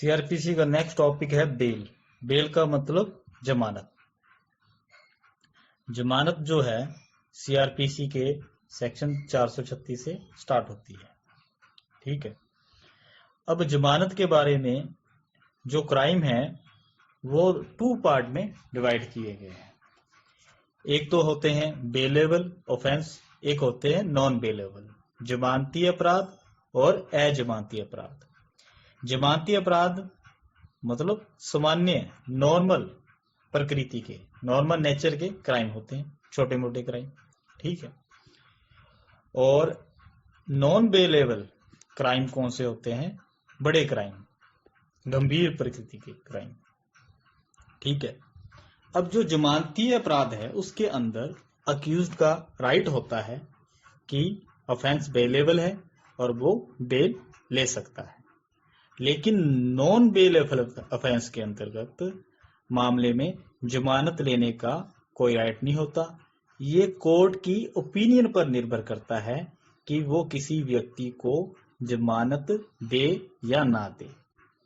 CrPC का next topic है bell. Bell का मतलब जमानत। जमानत जो है सीआरपीसी के सेक्शन 436 से स्टार्ट होती है। ठीक है। अब जमानत के बारे में जो क्राइम है वो 2 पार्ट में डिवाइड किए गए हैं। एक तो होते हैं बेलेबल ऑफेंस, एक होते हैं नॉन बेलेबल, जमानती अपराध और अजमानती अपराध। जमानती अपराध मतलब सामान्य नॉर्मल प्रकृति के, नॉर्मल नेचर के क्राइम होते हैं, छोटे मोटे क्राइम। ठीक है। और नॉन बेलेबल क्राइम कौन से होते हैं? बड़े क्राइम, गंभीर प्रकृति के क्राइम। ठीक है। अब जो जमानती अपराध है उसके अंदर अक्यूज्ड का राइट होता है कि ऑफेंस बेलेबल है और वो बेल ले सकता है, लेकिन नॉन बेलेबल ऑफेंस के अंतर्गत मामले में जमानत लेने का कोई राइट नहीं होता। ये कोर्ट की ओपिनियन पर निर्भर करता है कि वो किसी व्यक्ति को जमानत दे या ना दे।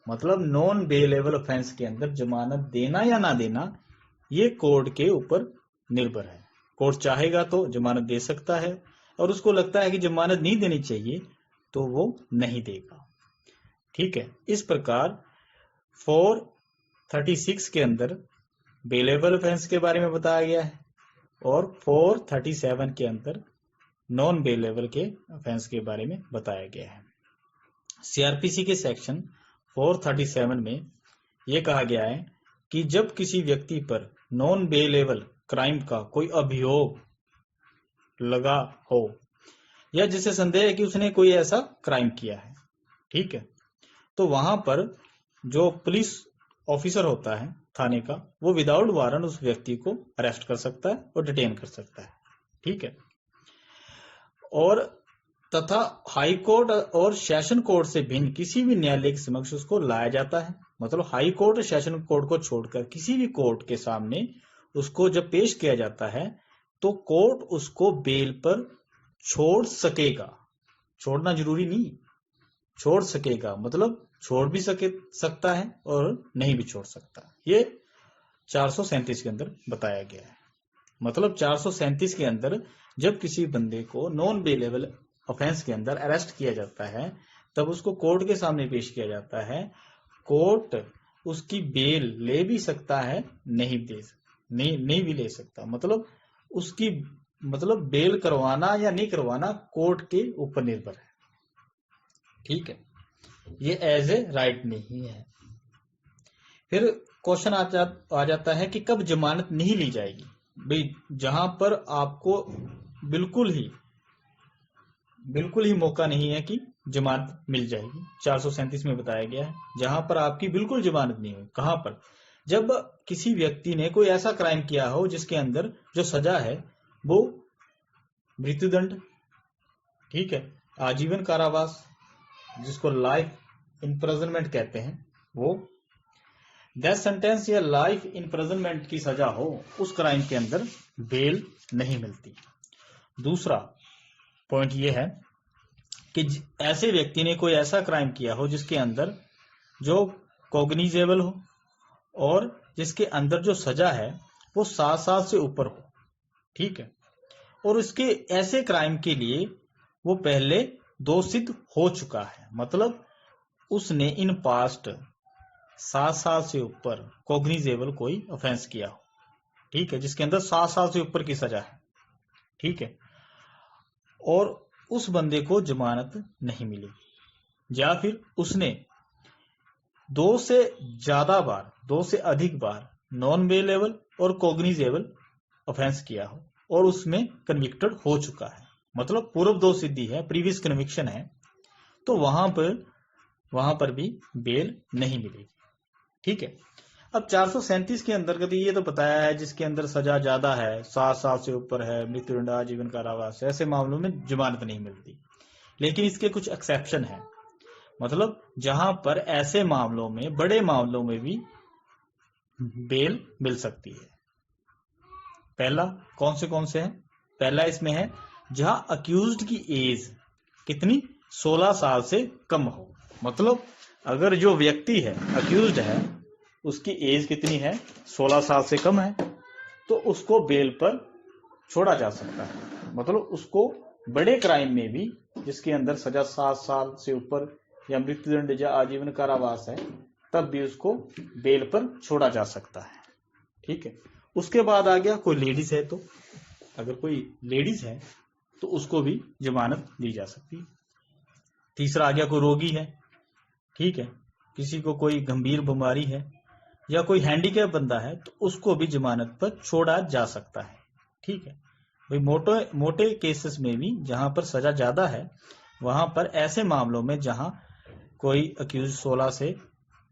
मतलब नॉन बेलेबल ऑफेंस के अंदर जमानत देना या ना देना ये कोर्ट के ऊपर निर्भर है। कोर्ट चाहेगा तो जमानत दे सकता है और उसको लगता है कि जमानत नहीं देनी चाहिए तो वो नहीं देगा। ठीक है। इस प्रकार 436 के अंदर बेलेबल ऑफेंस के बारे में बताया गया है और 437 के अंदर नॉन बेलेबल के ऑफेंस के बारे में बताया गया है। सीआरपीसी के सेक्शन 437 में यह कहा गया है कि जब किसी व्यक्ति पर नॉन बेलेबल क्राइम का कोई अभियोग लगा हो या जिसे संदेह है कि उसने कोई ऐसा क्राइम किया है, ठीक है, तो वहां पर जो पुलिस ऑफिसर होता है थाने का, वो विदाउट वारंट उस व्यक्ति को अरेस्ट कर सकता है और डिटेन कर सकता है। ठीक है। और तथा हाई कोर्ट और सेशन कोर्ट से भिन्न किसी भी न्यायालय के समक्ष उसको लाया जाता है। मतलब हाई कोर्ट और सेशन कोर्ट को छोड़कर किसी भी कोर्ट के सामने उसको जब पेश किया जाता है तो कोर्ट उसको बेल पर छोड़ सकेगा। छोड़ना जरूरी नहीं, छोड़ सकेगा मतलब छोड़ भी सकता है और नहीं भी छोड़ सकता। ये 437 के अंदर बताया गया है। मतलब 437 के अंदर जब किसी बंदे को नॉन बेलेबल ऑफेंस के अंदर अरेस्ट किया जाता है तब उसको कोर्ट के सामने पेश किया जाता है। कोर्ट उसकी बेल ले भी सकता है, नहीं भी ले सकता। मतलब उसकी बेल करवाना या नहीं करवाना कोर्ट के ऊपर निर्भर है। ठीक है। ये एज ए राइट नहीं है। फिर क्वेश्चन आ जाता है कि कब जमानत नहीं ली जाएगी। भाई जहां पर आपको बिल्कुल ही मौका नहीं है कि जमानत मिल जाएगी, 437 में बताया गया है जहां पर आपकी बिल्कुल जमानत नहीं हुई। कहां पर? जब किसी व्यक्ति ने कोई ऐसा क्राइम किया हो जिसके अंदर जो सजा है वो मृत्युदंड, ठीक है, आजीवन कारावास जिसको लाइफ इम्प्रिजनमेंट कहते हैं, वो डेथ सेंटेंस या लाइफ इम्प्रिजनमेंट की सजा हो, उस क्राइम के अंदर बेल नहीं मिलती। दूसरा पॉइंट ये है कि ऐसे व्यक्ति ने कोई ऐसा क्राइम किया हो जिसके अंदर जो कॉग्निजेबल हो और जिसके अंदर जो सजा है वो 7 साल से ऊपर हो। ठीक है। और उसके ऐसे क्राइम के लिए वो पहले दोषित हो चुका है। मतलब उसने इन पास्ट 7 साल से ऊपर कॉग्निजेबल कोई ऑफेंस किया हो, ठीक है, जिसके अंदर 7 साल से ऊपर की सजा है। ठीक है। और उस बंदे को जमानत नहीं मिलेगी या फिर उसने 2 से अधिक बार नॉन बेलेबल और कॉग्निजेबल ऑफेंस किया हो और उसमें कन्विक्टेड हो चुका है, मतलब पूर्व दोष सिद्धि है, प्रीवियस कन्विक्शन है, तो वहां पर भी बेल नहीं मिलेगी। ठीक है। अब 437 के अंतर्गत ये तो बताया है जिसके अंदर सजा ज्यादा है, 7 साल से ऊपर है, मृत्युदंड, आजीवन कारावास, ऐसे मामलों में जमानत नहीं मिलती। लेकिन इसके कुछ एक्सेप्शन है। मतलब जहां पर ऐसे मामलों में, बड़े मामलों में भी बेल मिल सकती है। पहला कौन से हैं? पहला इसमें है जहां अक्यूज्ड की एज कितनी, 16 साल से कम हो। मतलब अगर जो व्यक्ति है अक्यूज्ड है उसकी एज कितनी है, 16 साल से कम है, तो उसको बेल पर छोड़ा जा सकता है। मतलब उसको बड़े क्राइम में भी जिसके अंदर सजा 7 साल से ऊपर या मृत्युदंड या आजीवन कारावास है, तब भी उसको बेल पर छोड़ा जा सकता है। ठीक है। उसके बाद आ गया कोई लेडीज है, तो अगर कोई लेडीज है तो उसको भी जमानत दी जा सकती है। तीसरा आ गया कोई रोगी है, ठीक है, किसी को कोई गंभीर बीमारी है या कोई हैंडीकैप बंदा है, तो उसको भी जमानत पर छोड़ा जा सकता है। ठीक है भाई, मोटे केसेस में भी जहां पर सजा ज्यादा है, वहां पर ऐसे मामलों में जहां कोई अक्यूज 16 से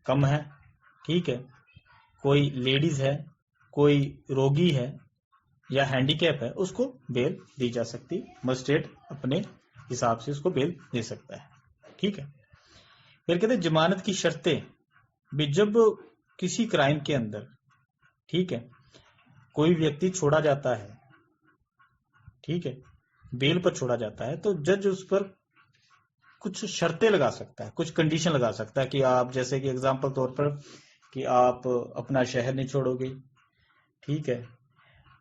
कम है, ठीक है, कोई लेडीज है, कोई रोगी है या हैंडीकैप है, उसको बेल दी जा सकती है। मजिस्ट्रेट अपने हिसाब से उसको बेल दे सकता है। ठीक है। फिर कहते हैं जमानत की शर्तें भी। जब किसी क्राइम के अंदर, ठीक है, कोई व्यक्ति छोड़ा जाता है, ठीक है, बेल पर छोड़ा जाता है, तो जज उस पर कुछ शर्तें लगा सकता है, कुछ कंडीशन लगा सकता है कि आप, जैसे कि एग्जांपल तौर पर, कि आप अपना शहर नहीं छोड़ोगे, ठीक है,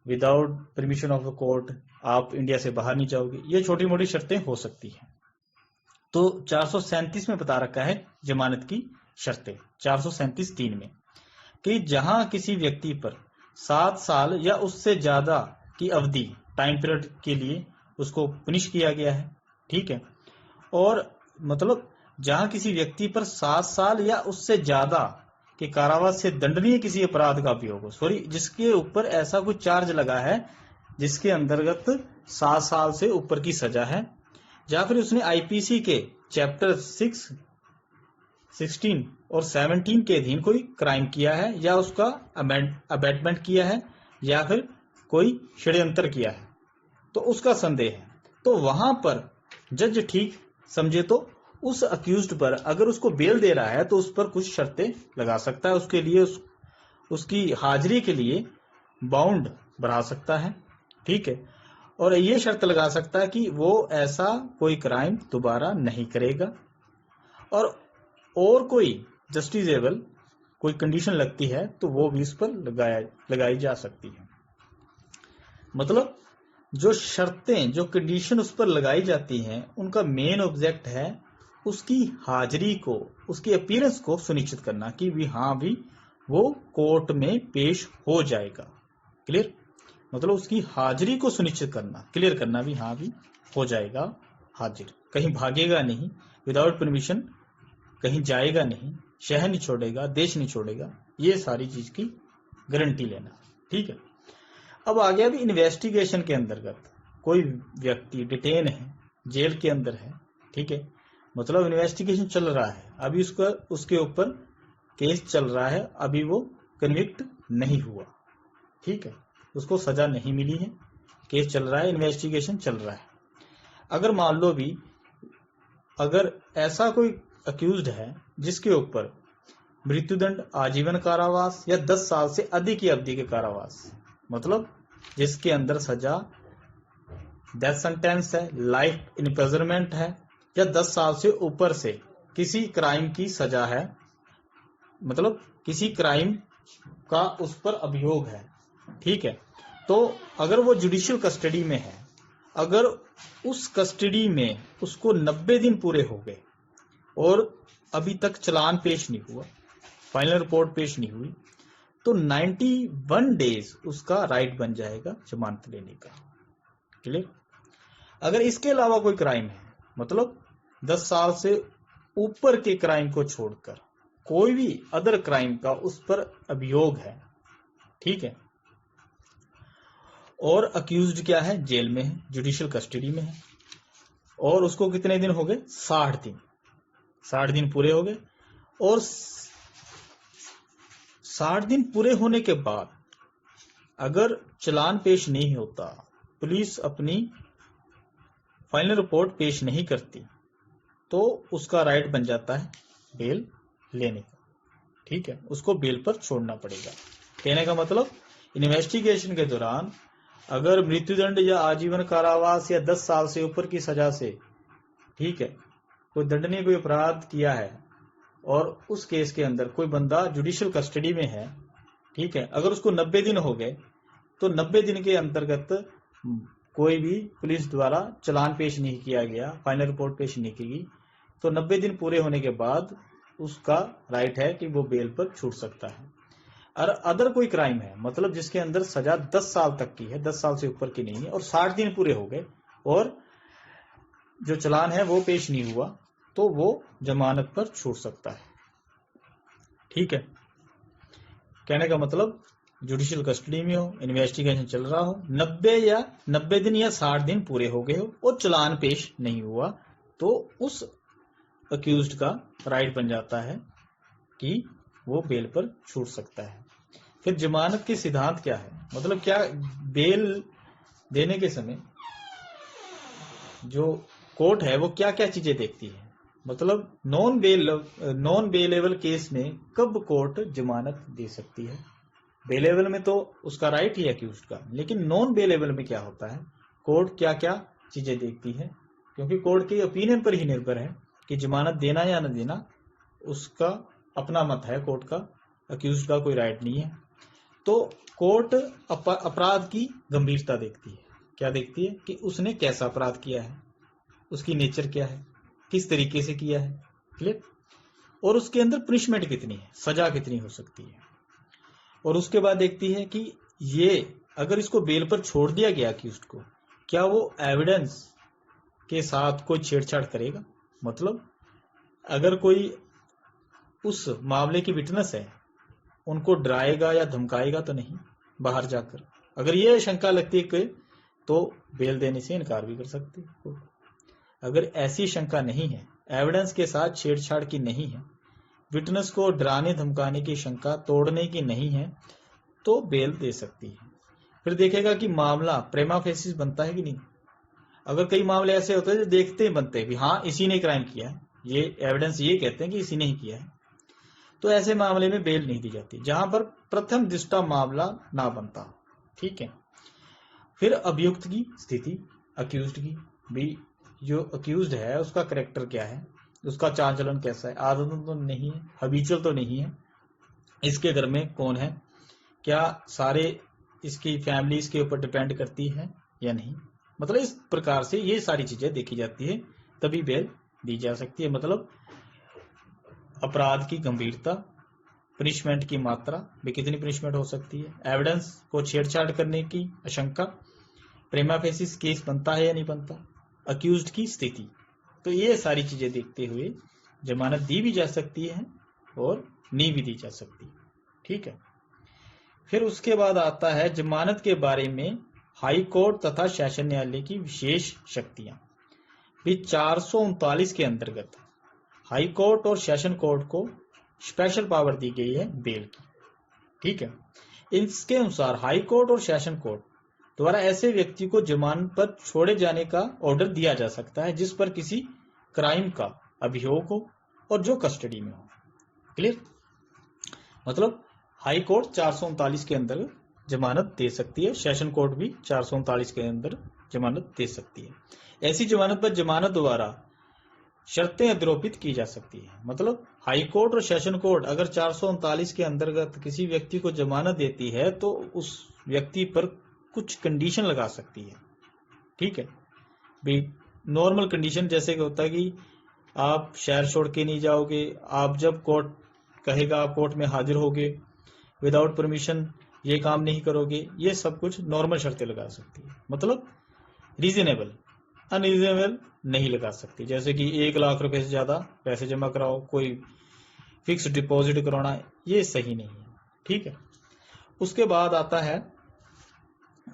without permission of the court आप इंडिया से बाहर नहीं जाओगे। ये छोटी मोटी शर्तें हो सकती हैं। तो 437 में बता रखा है जमानत की शर्तें, 437(3) में, कि जहां किसी व्यक्ति पर 7 साल या उससे ज्यादा की अवधि, टाइम पीरियड के लिए उसको पनिश किया गया है, ठीक है, और मतलब जहां किसी व्यक्ति पर 7 साल या उससे ज्यादा के कारावास से दंडनीय किसी अपराध का उपयोग हो, जिसके ऊपर ऐसा कुछ चार्ज लगा है जिसके अंतर्गत 7 साल से ऊपर की सजा है, या फिर उसने आईपीसी के चैप्टर 6, 16 और 17 के अधीन कोई क्राइम किया है, या उसका अबैटमेंट किया है, या फिर कोई षड्यंत्र किया है, तो उसका संदेह है, तो वहां पर जज ठीक समझे तो उस अक्यूज्ड पर अगर उसको बेल दे रहा है तो उस पर कुछ शर्तें लगा सकता है। उसके लिए उसकी हाजिरी के लिए बाउंड बढ़ा सकता है, ठीक है, और ये शर्त लगा सकता है कि वो ऐसा कोई क्राइम दोबारा नहीं करेगा, और कोई जस्टिसेबल कोई कंडीशन लगती है तो वो भी उस पर लगाई जा सकती है। मतलब जो शर्तें, जो कंडीशन उस पर लगाई जाती हैं, उनका मेन ऑब्जेक्ट है उसकी हाजिरी को, उसकी अपीयरेंस को सुनिश्चित करना कि भी वो कोर्ट में पेश हो जाएगा। क्लियर? मतलब उसकी हाजिरी को सुनिश्चित करना, क्लियर करना भी हो जाएगा हाजिर, कहीं भागेगा नहीं, विदाउट परमिशन कहीं जाएगा नहीं, शहर नहीं छोड़ेगा, देश नहीं छोड़ेगा, ये सारी चीज की गारंटी लेना। ठीक है। अब आ गया भी इन्वेस्टिगेशन के अंतर्गत कोई व्यक्ति डिटेन है, जेल के अंदर है, ठीक है, मतलब इन्वेस्टिगेशन चल रहा है, अभी उसके ऊपर केस चल रहा है, अभी वो कन्विक्ट नहीं हुआ, ठीक है, उसको सजा नहीं मिली है, केस चल रहा है, इन्वेस्टिगेशन चल रहा है। अगर मान लो भी अगर ऐसा कोई अक्यूज्ड है जिसके ऊपर मृत्युदंड, आजीवन कारावास या 10 साल से अधिक की अवधि के कारावास, मतलब जिसके अंदर सजा डेथ सेंटेंस है, लाइफ इम्प्रिजनमेंट है, या 10 साल से ऊपर से किसी क्राइम की सजा है, मतलब किसी क्राइम का उस पर अभियोग है, ठीक है, तो अगर वो जुडिशियल कस्टडी में है, अगर उस कस्टडी में उसको 90 दिन पूरे हो गए और अभी तक चालान पेश नहीं हुआ, फाइनल रिपोर्ट पेश नहीं हुई, तो 91 डेज उसका राइट बन जाएगा जमानत लेने का। क्लियर? अगर इसके अलावा कोई क्राइम है, मतलब 10 साल से ऊपर के क्राइम को छोड़कर कोई भी अदर क्राइम का उस पर अभियोग है, ठीक है, और अक्यूज्ड क्या है, जेल में है, जुडिशियल कस्टडी में है, और उसको कितने दिन हो गए, 60 दिन, 60 दिन पूरे हो गए, और 60 दिन पूरे होने के बाद अगर चालान पेश नहीं होता, पुलिस अपनी फाइनल रिपोर्ट पेश नहीं करती, तो उसका राइट बन जाता है बेल लेने का, ठीक है, उसको बेल पर छोड़ना पड़ेगा। कहने का मतलब इन्वेस्टिगेशन के दौरान अगर मृत्युदंड या आजीवन कारावास या 10 साल से ऊपर की सजा से, ठीक है, कोई दंडनीय कोई अपराध किया है, और उस केस के अंदर कोई बंदा जुडिशियल कस्टडी में है, ठीक है, अगर उसको 90 दिन हो गए तो 90 दिन के अंतर्गत कोई भी पुलिस द्वारा चालान पेश नहीं किया गया, फाइनल रिपोर्ट पेश नहीं की गई, तो 90 दिन पूरे होने के बाद उसका राइट है कि वो बेल पर छूट सकता है। और अदर कोई क्राइम है, मतलब जिसके अंदर सजा 10 साल तक की है, 10 साल से ऊपर की नहीं है, और 60 दिन पूरे हो गए और जो चालान है वो पेश नहीं हुआ, तो वो जमानत पर छूट सकता है। ठीक है, कहने का मतलब जुडिशियल कस्टडी में हो, इन्वेस्टिगेशन चल रहा हो, 90 दिन या 60 दिन पूरे हो गए हो और चालान पेश नहीं हुआ, तो उस अक्यूज्ड का राइट बन जाता है कि वो बेल पर छूट सकता है। फिर जमानत के सिद्धांत क्या है, मतलब क्या बेल देने के समय जो कोर्ट है वो क्या क्या चीजें देखती है, मतलब नॉन बेलेबल केस में कब कोर्ट जमानत दे सकती है। बेलेबल में तो उसका राइट ही है अक्यूज्ड का, लेकिन नॉन बेलेबल में क्या होता है, कोर्ट क्या क्या चीजें देखती है, क्योंकि कोर्ट के ओपिनियन पर ही निर्भर है कि जमानत देना या न देना, उसका अपना मत है कोर्ट का, अक्यूज्ड का कोई राइट नहीं है। तो कोर्ट अपराध की गंभीरता देखती है, क्या देखती है कि उसने कैसा अपराध किया है, उसकी नेचर क्या है, किस तरीके से किया है, क्लियर, और उसके अंदर पनिशमेंट कितनी है, सजा कितनी हो सकती है। और उसके बाद देखती है कि ये अगर इसको बेल पर छोड़ दिया गया अक्यूज्ड को, क्या वो एविडेंस के साथ कोई छेड़छाड़ करेगा, मतलब अगर कोई उस मामले की विटनेस है उनको डराएगा या धमकाएगा तो नहीं बाहर जाकर, अगर ये शंका लगती है कि तो बेल देने से इनकार भी कर सकती है। अगर ऐसी शंका नहीं है, एविडेंस के साथ छेड़छाड़ की नहीं है, विटनेस को डराने धमकाने की शंका तोड़ने की नहीं है, तो बेल दे सकती है। फिर देखेगा कि मामला प्रेमा फेसिस बनता है कि नहीं। अगर कई मामले ऐसे होते हैं जो देखते ही बनते हैं भी हाँ इसी ने क्राइम किया है, ये एविडेंस ये कहते हैं कि इसी ने ही किया है, तो ऐसे मामले में बेल नहीं दी जाती जहां पर प्रथम दृष्टा मामला ना बनता। ठीक है, फिर अभियुक्त की स्थिति, अक्यूज्ड की भी, जो अक्यूज्ड है उसका करेक्टर क्या है, उसका चाल चलन कैसा है, आदत तो नहीं है, हबीचुअल तो नहीं है, इसके घर में कौन है, क्या सारे इसकी फैमिली इसके ऊपर डिपेंड करती है या नहीं, मतलब इस प्रकार से ये सारी चीजें देखी जाती है, तभी बेल दी जा सकती है। मतलब अपराध की गंभीरता, पनिशमेंट की मात्रा भी, कितनी पनिशमेंट हो सकती है, एविडेंस को छेड़छाड़ करने की आशंका, प्रेमा फेसिस केस बनता है या नहीं बनता, अक्यूज्ड की स्थिति, तो ये सारी चीजें देखते हुए जमानत दी भी जा सकती है और नहीं भी दी जा सकती। ठीक है, फिर उसके बाद आता है जमानत के बारे में हाई कोर्ट तथा सेशन न्यायालय की विशेष शक्तियां। भी 439 के अंतर्गत हाई कोर्ट और सेशन कोर्ट को स्पेशल पावर दी गई है बेल की। ठीक है, इसके अनुसार हाई कोर्ट और सेशन कोर्ट द्वारा ऐसे व्यक्ति को जमानत पर छोड़े जाने का ऑर्डर दिया जा सकता है जिस पर किसी क्राइम का अभियोग हो और जो कस्टडी में हो। क्लियर, मतलब हाई कोर्ट 439 के अंदर जमानत दे सकती है, सेशन कोर्ट भी 439 के अंदर जमानत दे सकती है। ऐसी जमानत पर जमानत द्वारा शर्तें अध्यारोपित की जा सकती है, मतलब हाई कोर्ट और सेशन कोर्ट अगर 439 के अंतर्गत किसी व्यक्ति को जमानत देती है तो उस व्यक्ति पर कुछ कंडीशन लगा सकती है। ठीक है, भी नॉर्मल कंडीशन जैसे कि होता है कि आप शहर छोड़ के नहीं जाओगे, आप जब कोर्ट कहेगा कोर्ट में हाजिर होगे, विदाउट परमिशन ये काम नहीं करोगे, ये सब कुछ नॉर्मल शर्तें लगा सकती है, मतलब रीजनेबल, अनरीजनेबल नहीं लगा सकती, जैसे कि 1 लाख रुपए से ज्यादा पैसे जमा कराओ, कोई फिक्स डिपॉजिट कराना, ये सही नहीं है। ठीक है, उसके बाद आता है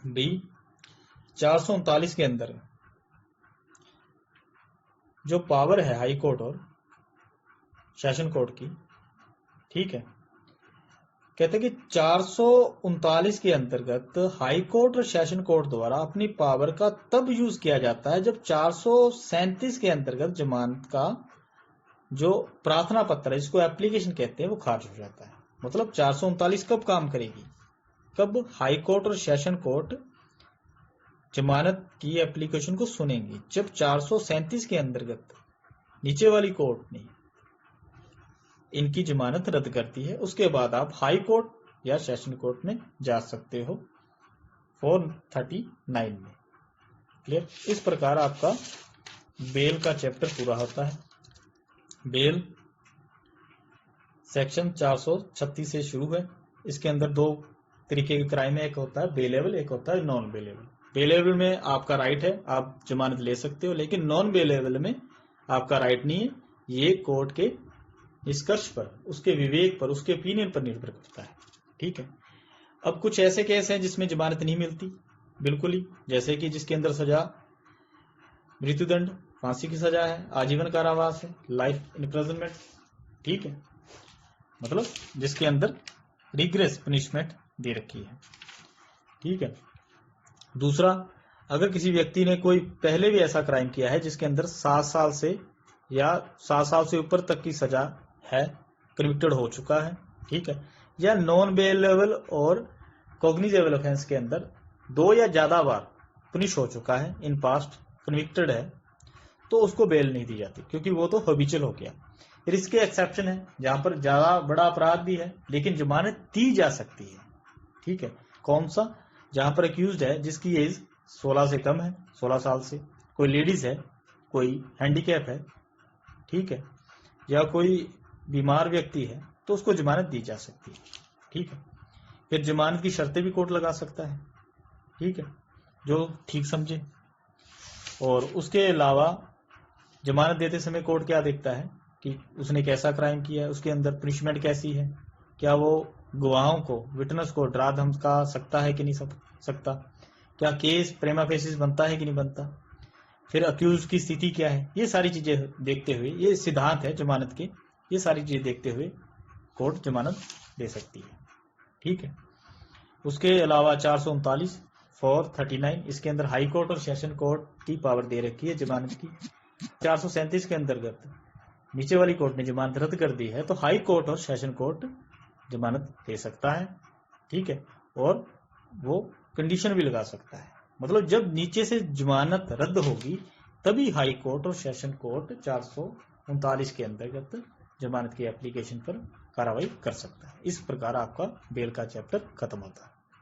भी 439 के अंदर जो पावर है हाई कोर्ट और सेशन कोर्ट की, ठीक है, कहते हैं कि 439 के अंतर्गत हाई कोर्ट और सेशन कोर्ट द्वारा अपनी पावर का तब यूज किया जाता है जब 437 के अंतर्गत जमानत का जो प्रार्थना पत्र है, जिसको एप्लीकेशन कहते हैं, वो खारिज हो जाता है। मतलब 439 कब काम करेगी, कब हाई कोर्ट और सेशन कोर्ट जमानत की एप्लीकेशन को सुनेंगी, जब 437 के अंतर्गत नीचे वाली कोर्ट नहीं, इनकी जमानत रद्द करती है। उसके बाद आप हाई कोर्ट या सेशन कोर्ट में जा सकते हो 439 में। क्लियर? इस प्रकार आपका बेल का चैप्टर पूरा होता है। बेल सेक्शन 436 से शुरू है। इसके अंदर दो तरीके के क्राइम है, एक होता है बेलेबल, एक होता है नॉन बेलेबल। बेलेबल में आपका राइट है, आप जमानत ले सकते हो, लेकिन नॉन बेलेबल में आपका राइट नहीं है। ये कोर्ट के निष्कर्ष पर, उसके विवेक पर, उसके ओपिनियन पर निर्भर करता है। ठीक है। अब कुछ ऐसे केस हैं जिसमें जमानत नहीं मिलती बिल्कुल ही, जैसे कि जिसके अंदर सजा मृत्युदंड, फांसी की सजा है, आजीवन कारावास है, लाइफ इम्प्रिजनमेंट। ठीक है, मतलब जिसके अंदर रिग्रेस पनिशमेंट दे रखी है। ठीक है। दूसरा, अगर किसी व्यक्ति ने कोई पहले भी ऐसा क्राइम किया है जिसके अंदर 7 साल से या 7 साल से ऊपर तक की सजा है, कन्विक्टेड हो चुका है, ठीक है, या नॉन बेलेबल और कॉग्निजेबल ऑफेंस के अंदर 2 या ज्यादा बार पुनिश हो चुका है, इन पास्ट कन्विक्टेड है, तो उसको बेल नहीं दी जाती, क्योंकि वो तो हैबिचुअल हो गया। फिर इसके एक्सेप्शन है, जहां पर ज्यादा बड़ा अपराध भी है लेकिन जमानत दी जा सकती है। ठीक है। कौन सा? जहां पर अक्यूज्ड है जिसकी एज 16 से कम है, 16 साल से, कोई लेडीज है, कोई हैंडीकैप है, ठीक है, या कोई बीमार व्यक्ति है, तो उसको जमानत दी जा सकती है। ठीक है। फिर जमानत की शर्तें भी कोर्ट लगा सकता है, ठीक है, जो ठीक समझे। और उसके अलावा जमानत देते समय कोर्ट क्या देखता है कि उसने कैसा क्राइम किया है, उसके अंदर पनिशमेंट कैसी है, क्या वो गवाहों को, विटनेस को डरा धमका सकता है कि नहीं सकता, क्या केस प्रेमा फेसिस बनता है कि नहीं बनता, फिर अक्यूज की स्थिति क्या है, ये सारी चीजें देखते हुए, ये सिद्धांत है जमानत के, ये सारी चीजें देखते हुए कोर्ट जमानत दे सकती है। ठीक है। उसके अलावा 439 439 इसके अंदर हाई कोर्ट और सेशन कोर्ट की पावर दे रखी है जमानत की। 437 के अंतर्गत नीचे वाली कोर्ट ने जमानत रद्द कर दी है, तो हाई कोर्ट और सेशन कोर्ट जमानत दे सकता है। ठीक है। और वो कंडीशन भी लगा सकता है, मतलब जब नीचे से जमानत रद्द होगी तभी हाई कोर्ट और सेशन कोर्ट 439 के अंतर्गत जमानत की एप्लीकेशन पर कार्रवाई कर सकता है। इस प्रकार आपका बेल का चैप्टर खत्म होता है।